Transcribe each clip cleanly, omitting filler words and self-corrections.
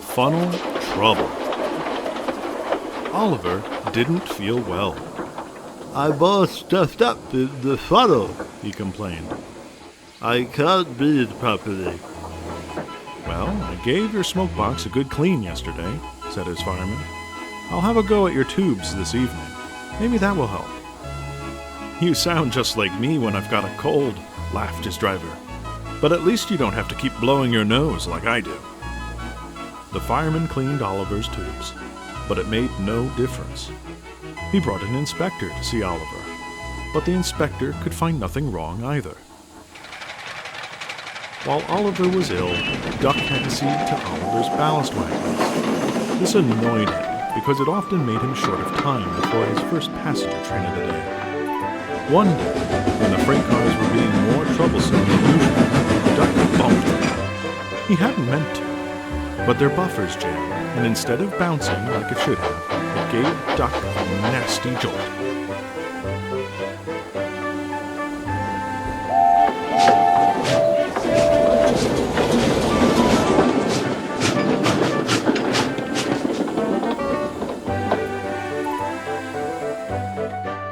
Funnel trouble. Oliver didn't feel well. I'm all stuffed up in the funnel, he complained. I can't breathe properly. Well, I gave your smoke box a good clean yesterday, said his fireman. I'll have a go at your tubes this evening. Maybe that will help. You sound just like me when I've got a cold, laughed his driver. But at least you don't have to keep blowing your nose like I do. The fireman cleaned Oliver's tubes, but it made no difference. He brought an inspector to see Oliver, but the inspector could find nothing wrong either. While Oliver was ill, Duck had to see to Oliver's ballast wagons. This annoyed him because it often made him short of time before his first passenger train of the day. One day, when the freight cars were being more troublesome than usual, Duck bumped them. He hadn't meant to, but their buffers jammed, and instead of bouncing like it should have, it gave Duck a nasty jolt.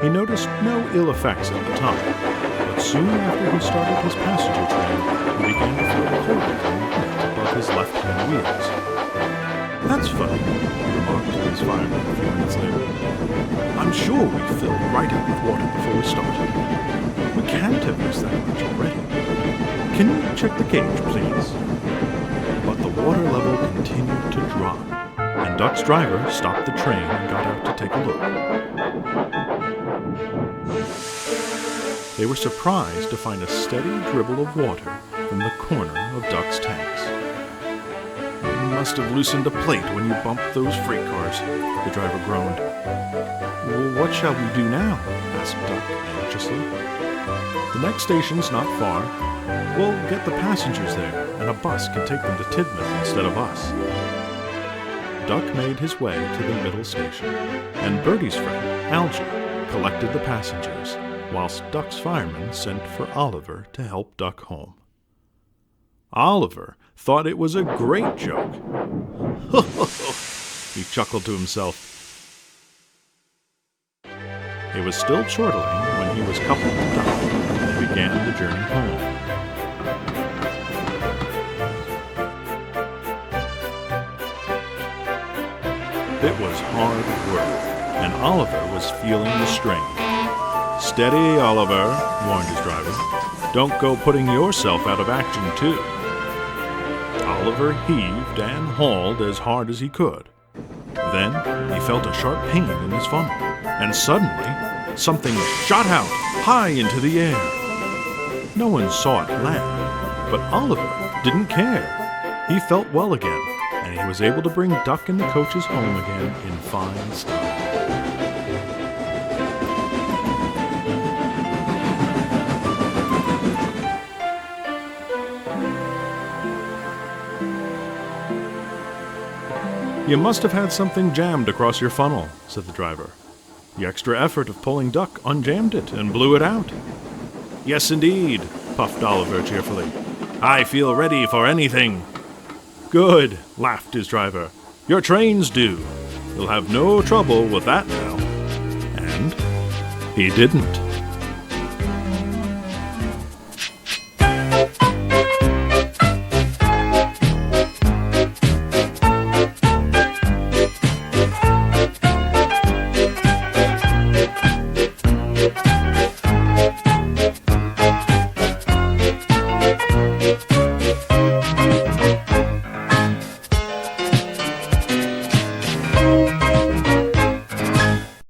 He noticed no ill effects at the time, but soon after he started his passenger train, he began to feel the cold above his left-hand wheels. That's funny, he remarked to his fireman a few minutes later. I'm sure we filled right up with water before we started. We can't have used that much already. Can you check the gauge, please? But the water level continued to drop, and Duck's driver stopped the train and got out to take a look. They were surprised to find a steady dribble of water from the corner of Duck's tanks. You must have loosened a plate when you bumped those freight cars, the driver groaned. Well, what shall we do now? Asked Duck anxiously. The next station's not far. We'll get the passengers there, and a bus can take them to Tidmouth instead of us. Duck made his way to the middle station, and Bertie's friend, Algy, collected the passengers, whilst Duck's fireman sent for Oliver to help Duck home. Oliver thought it was a great joke. Ho, ho, ho, he chuckled to himself. It was still chortling when he was coupled to Duck, and they began the journey home. It was hard work, and Oliver was feeling the strain. Steady, Oliver, warned his driver. Don't go putting yourself out of action, too. Oliver heaved and hauled as hard as he could. Then he felt a sharp pain in his funnel, and suddenly something shot out high into the air. No one saw it land, but Oliver didn't care. He felt well again, and he was able to bring Duck and the coaches home again in fine style. You must have had something jammed across your funnel, said the driver. The extra effort of pulling Duck unjammed it and blew it out. Yes, indeed, puffed Oliver cheerfully. I feel ready for anything. Good, laughed his driver. Your trains do. You'll have no trouble with that now. And he didn't.